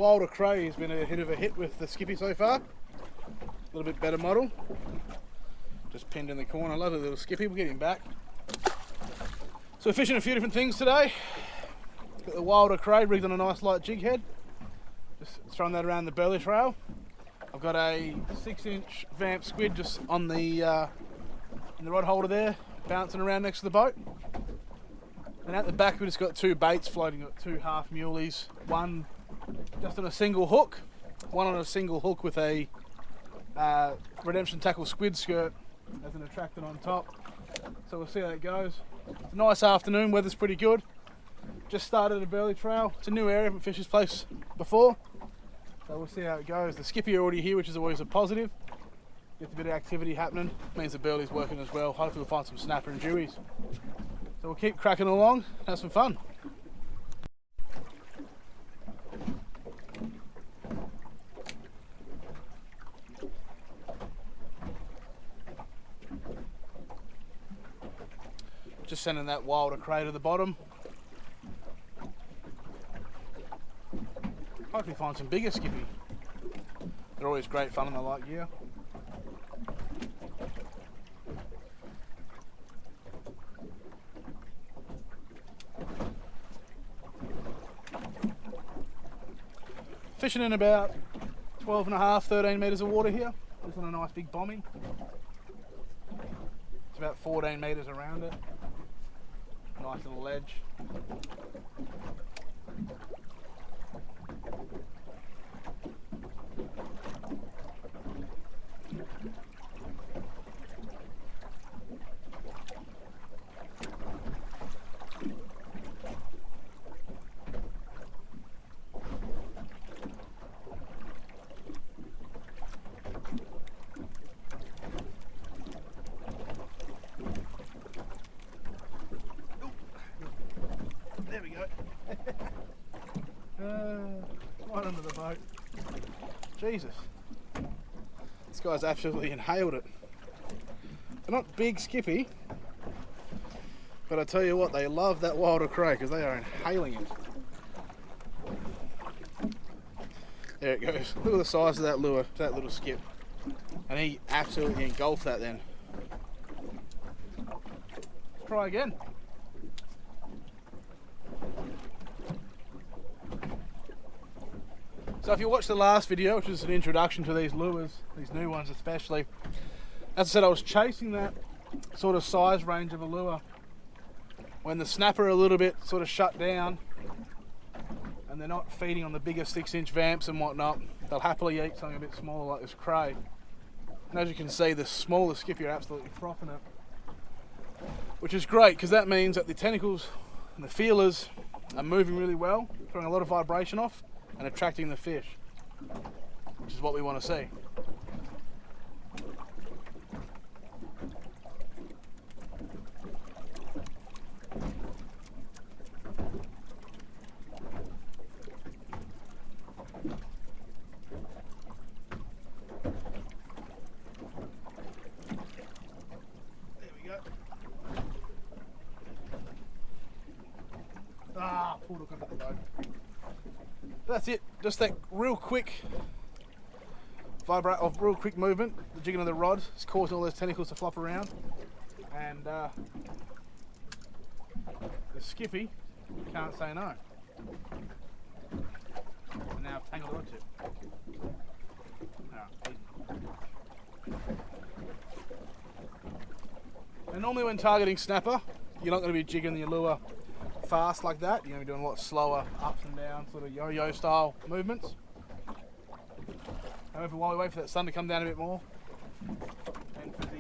Wilder Cray has been a hit of a hit with the skippy so far. A little bit better model. Just pinned in the corner. Lovely little skippy. We'll get him back. So we're fishing a few different things today. Got the Wilder Cray rigged on a nice light jig head. Just throwing that around the burley trail. I've got a 6-inch Vamp squid just on the in the rod holder there, bouncing around next to the boat. And at the back we've just got 2 baits floating. Got 2 half muleys, one just on a single hook, one on a single hook with a redemption tackle squid skirt as an attractant on top. So we'll see how it goes. It's a nice afternoon, weather's pretty good. Just started a burley trail. It's a new area, haven't fished this place before. So we'll see how it goes. The skippy are already here, which is always a positive. Gets a bit of activity happening. Means the burley's working as well. Hopefully we'll find some snapper and dewies. So we'll keep cracking along, have some fun. Just sending that Wilder Cray to the bottom. Hopefully find some bigger skippy. They're always great fun in the light gear. Fishing in about 12.5, 13 metres of water here. Just on a nice big bombing. It's about 14 metres around it. Nice little ledge. There we go. Right under the boat. Jesus. This guy's absolutely inhaled it. They're not big skippy, but I tell you what, they love that Wilder Cray because they are inhaling it. There it goes. Look at the size of that lure, that little skip. And he absolutely engulfed that then. Let's try again. So if you watched the last video, which was an introduction to these lures, these new ones especially, as I said, I was chasing that sort of size range of a lure when the snapper are a little bit sort of shut down and they're not feeding on the bigger 6-inch Vamps and whatnot. They'll happily eat something a bit smaller like this Cray. And as you can see, the smaller skippy are absolutely frothing it, which is great because that means that the tentacles and the feelers are moving really well, throwing a lot of vibration off and attracting the fish, which is what we want to see. There we go. Pulled hook under the boat. That's it, just that real quick real quick movement, the jigging of the rod is causing all those tentacles to flop around, and the skippy can't say no. And now I've tangled the rod tip. And normally when targeting snapper, you're not going to be jigging the lure fast like that. You're going to be doing a lot slower ups and downs, sort of yo-yo style movements. However, while we wait for that sun to come down a bit more and for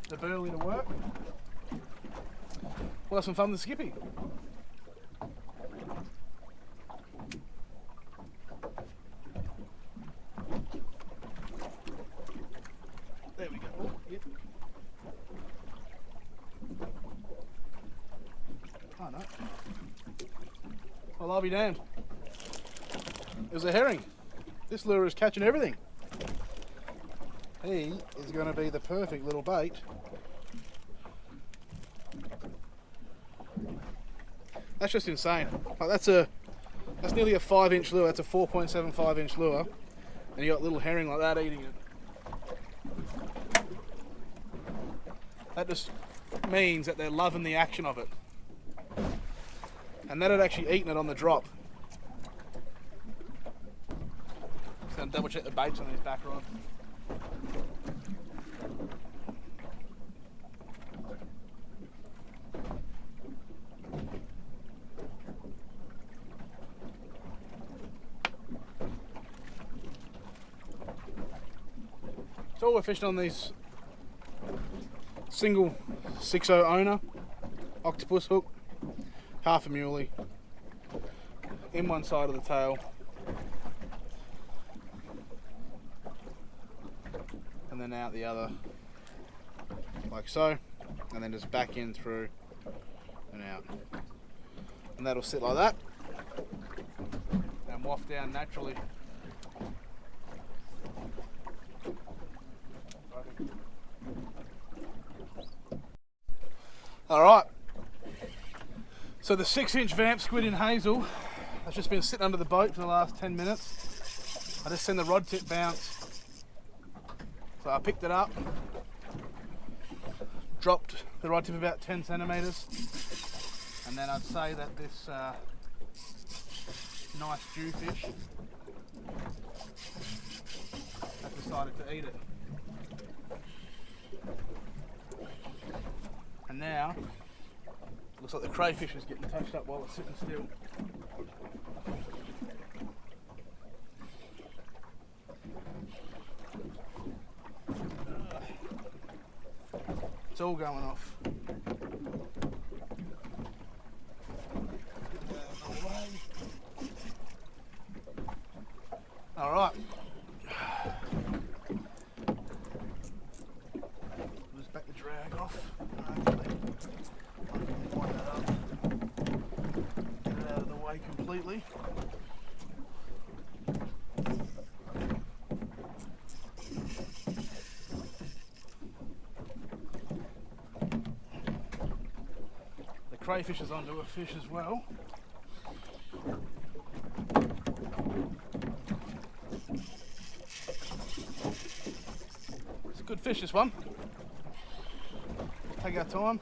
the burley to work, we'll have some fun with the skippy. There we go. Oh, yep. Oh no. Well, I'll be damned. It was a herring. This lure is catching everything. He is going to be the perfect little bait. That's just insane. Like, that's a That's nearly a 5-inch lure. That's a 4.75-inch lure. And you got little herring like that eating it. That just means that they're loving the action of it. And that had actually eaten it on the drop. Just gonna double check the baits on his back rod. So we're fishing on these single 6.0 owner octopus hook, half a muley, in one side of the tail, and then out the other, like so, and then just back in through and out, and that'll sit like that and waft down naturally. Alright, so the 6-inch Vamp squid in Hazel has just been sitting under the boat for the last 10 minutes. I just seen the rod tip bounce, so I picked it up, dropped the rod tip about 10 centimetres, and then I'd say that this nice jewfish has decided to eat it. And now, looks like the crayfish is getting touched up while it's sitting still. It's all going off. All right. Just back the drag off. Wind that up. Get it out of the way completely. The crayfish is onto a fish as well. It's a good fish, this one. Take our time.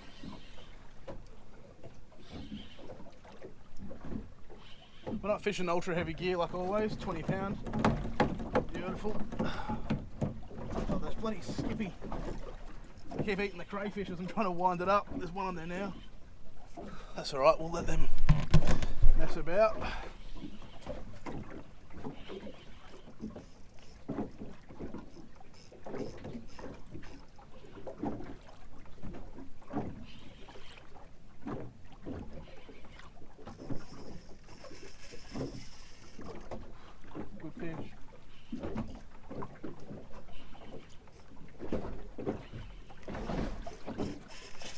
We're not fishing ultra heavy gear like always, 20 pound. Beautiful. Oh, there's bloody skippy. I keep eating the crayfish as I'm trying to wind it up. There's one on there now. That's alright, we'll let them mess about. Good fish. You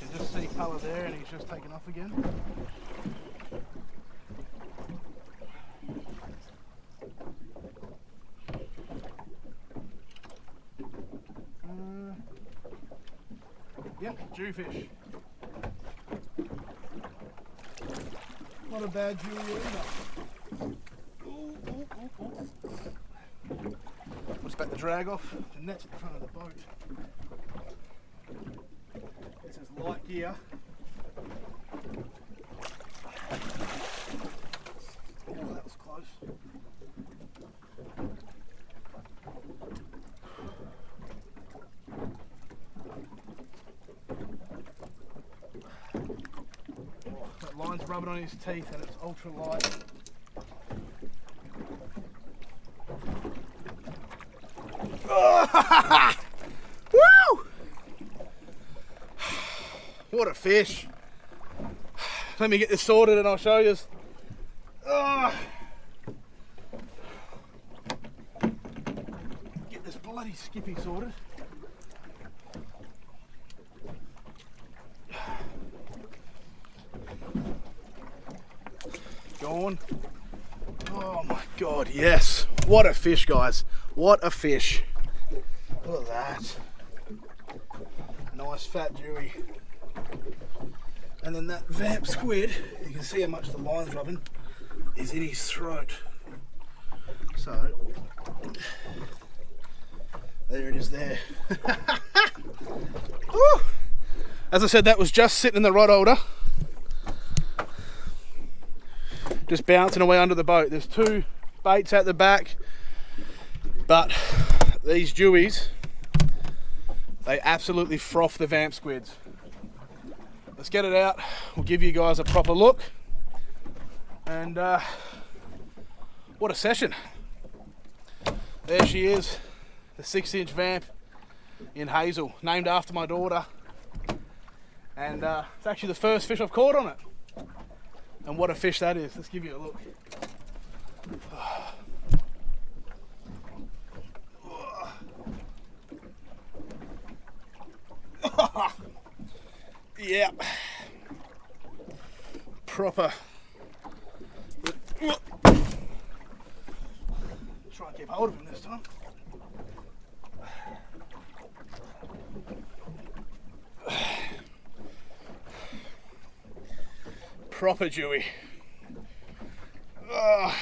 can just see colour there and he's just taken off again. Yep, jewfish. Not a bad jew either. Let's back the drag off. The net's at the front of the boat. This is light gear. Oh, that was close. That line's rubbing on his teeth and it's ultra light. Woo! What a fish. Let me get this sorted and I'll show you. Get this bloody skippy sorted. Gone. Oh my God, yes. What a fish, guys. What a fish. Look at that. Nice fat dewy. And then that Vamp squid, you can see how much the line's rubbing. is in his throat. So there it is there. As I said, that was just sitting in the rod holder, just bouncing away under the boat. There's two baits at the back, but these dewies, they absolutely froth the Vamp squids. Let's get it out. We'll give you guys a proper look. And what a session. There she is, the 6-inch Vamp in Hazel, named after my daughter. And it's actually the first fish I've caught on it. And what a fish that is. Let's give you a look. Yeah. Proper. Try and keep hold of him this time. Proper dewy. Oh,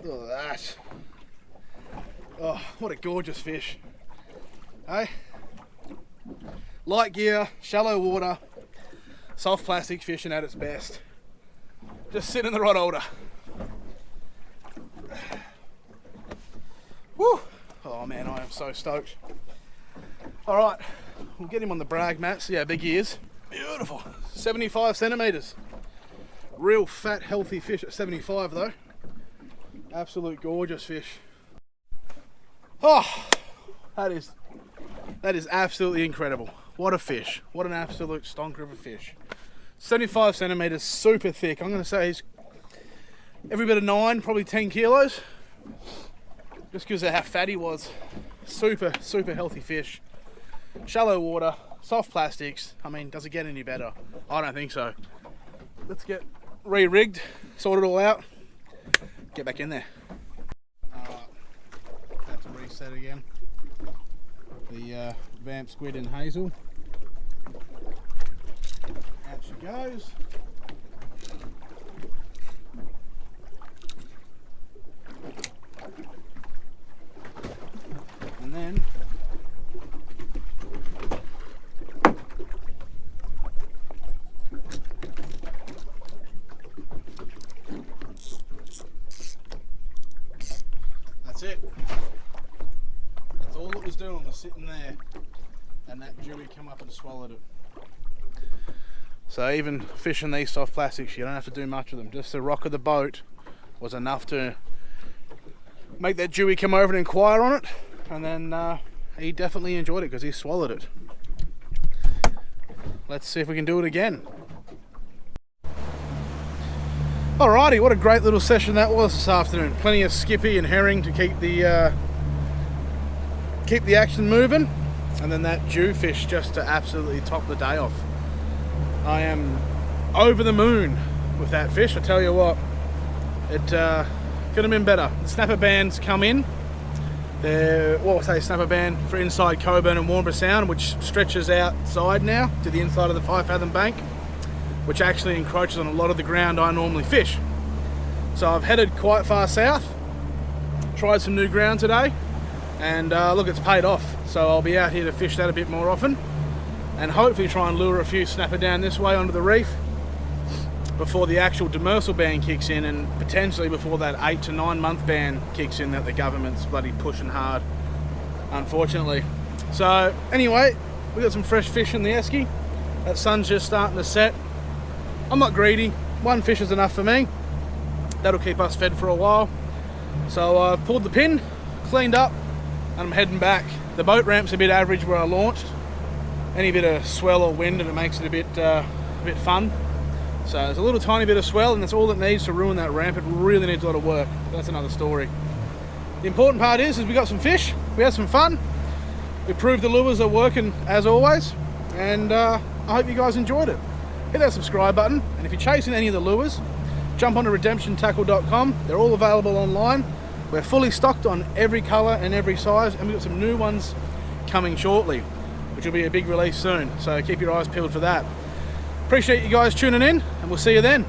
look at that. Oh, what a gorgeous fish. Hey? Light gear, shallow water, soft plastic fishing at its best. Just sit in the rod holder. Woo! Oh man, I am so stoked. All right, we'll get him on the brag mat, see how big he is. Beautiful, 75 centimeters. Real fat, healthy fish at 75 though. Absolute gorgeous fish. Oh, that is absolutely incredible. What a fish. What an absolute stonker of a fish. 75 centimeters, super thick. I'm gonna say he's every bit of 9, probably 10 kilos. Just because of how fat he was. Super, super healthy fish. Shallow water, soft plastics. I mean, does it get any better? I don't think so. Let's get re-rigged, sort it all out, get back in there. Have to reset again. The Vamp squid in Hazel. Out she goes. And then that's it. That's all it was doing, was sitting there, and that dewy come up and swallowed it. So even fishing these soft plastics, you don't have to do much with them. Just the rock of the boat was enough to make that dewy come over and inquire on it, and then he definitely enjoyed it because he swallowed it. Let's see if we can do it again. Alrighty, what a great little session that was this afternoon. Plenty of skippy and herring to keep the action moving, and then that jewfish just to absolutely top the day off. I am over the moon with that fish. I tell you what, it could have been better. The snapper bands come in. They're, snapper band for inside Coburn and Warnbro Sound, which stretches outside now to the inside of the 5 fathom bank, which actually encroaches on a lot of the ground I normally fish. So I've headed quite far south, tried some new ground today, and look, it's paid off. So I'll be out here to fish that a bit more often, and hopefully try and lure a few snapper down this way onto the reef before the actual demersal ban kicks in, and potentially before that 8 to 9 month ban kicks in that the government's bloody pushing hard, unfortunately. So anyway, we got some fresh fish in the esky. That sun's just starting to set. I'm not greedy. One fish is enough for me. That'll keep us fed for a while. So I've pulled the pin, cleaned up, and I'm heading back. The boat ramp's a bit average where I launched. Any bit of swell or wind and it makes it a bit fun. So there's a little tiny bit of swell, and that's all it needs to ruin that ramp. It really needs a lot of work. That's another story. The important part is we got some fish, we had some fun, we proved the lures are working as always, and I hope you guys enjoyed it. Hit that subscribe button, and if you're chasing any of the lures, jump onto redemptiontackle.com. They're all available online. We're fully stocked on every colour and every size, and we've got some new ones coming shortly, which will be a big release soon, so keep your eyes peeled for that. Appreciate you guys tuning in, and we'll see you then.